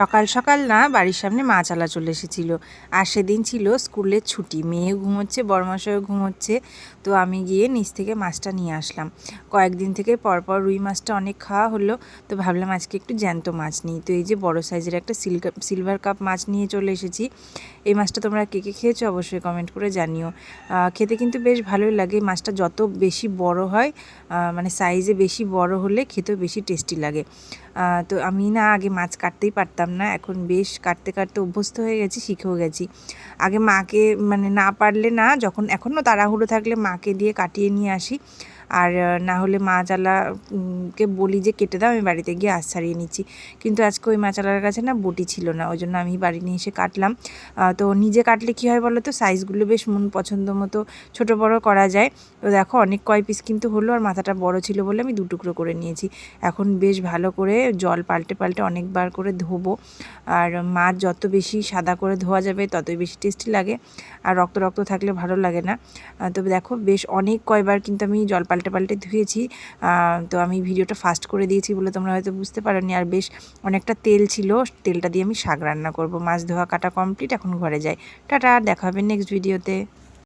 সকাল সকাল না বাড়ির সামনে মাছআলা চলে এসেছিলো। আর সেদিন ছিল স্কুলের ছুটি, মেয়ে ঘুমোচ্ছে, বড়মশাইও ঘুমোচ্ছে। তো আমি গিয়ে নিচ থেকে মাছটা নিয়ে আসলাম। কয়েকদিন থেকে পরপর রুই মাছটা অনেক খাওয়া হলো, তো ভাবলাম আজকে একটু জ্যান্ত মাছ নিই। তো এই যে বড় সাইজের একটা সিলভার কাপ মাছ নিয়ে চলে এসেছি। এই মাছটা তোমরা কে কে খেয়েছো অবশ্যই কমেন্ট করে জানিও। খেতে কিন্তু বেশ ভালোই লাগে। মাছটা যত বেশি বড় হয়, মানে সাইজে বেশি বড় হলে খেতেও বেশি টেস্টি লাগে। তো আমি না আগে মাছ কাটতেই পারতাম না, এখন বেশ কাটতে কাটতে অভ্যস্ত হয়ে গেছি, শিখেও গেছি। আগে মাকে মানে না পারলে না, যখন এখনও তাড়াহুড়ো থাকলে মাকে দিয়ে কাটিয়ে নিয়ে আসি, আর না হলে মাছআলা কে বলি যে কেটে দাও, আমি বাড়িতে গিয়ে আঁশ ছাড়িয়ে নিচ্ছি। কিন্তু আজকে ওই মাছআলার কাছে না বটি ছিল না, ওই জন্য আমি বাড়ি নিয়ে এসে কাটলাম। তো নিজে কাটলে কী হয় বলো তো, সাইজগুলো বেশ মন পছন্দ মতো ছোটো বড়ো করা যায়। তো দেখো অনেক কয় পিস কিন্তু হলো, আর মাথাটা বড় ছিল বলে আমি 2 টুকরো করে নিয়েছি। এখন বেশ ভালো করে জল পাল্টে পাল্টে অনেকবার করে ধোবো। আর মাছ যত বেশি সাদা করে ধোয়া যাবে ততই বেশি টেস্টি লাগে, আর রক্ত রক্ত থাকলে ভালো লাগে না। তবে দেখো বেশ অনেক কয়বার কিন্তু আমি জল পাল্টে পাল্টে ধুয়েছি। তো আমি ভিডিওটা ফাস্ট করে দিয়েছি বলে তোমরা হয়তো বুঝতে পারোনি। আর বেশ অনেকটা তেল ছিল, তেলটা দিয়ে আমি শাক রান্না করব। মাছ ধোয়া কাটা কমপ্লিট, এখন ঘরে যাই। টাটা, দেখা হবে নেক্সট ভিডিওতে।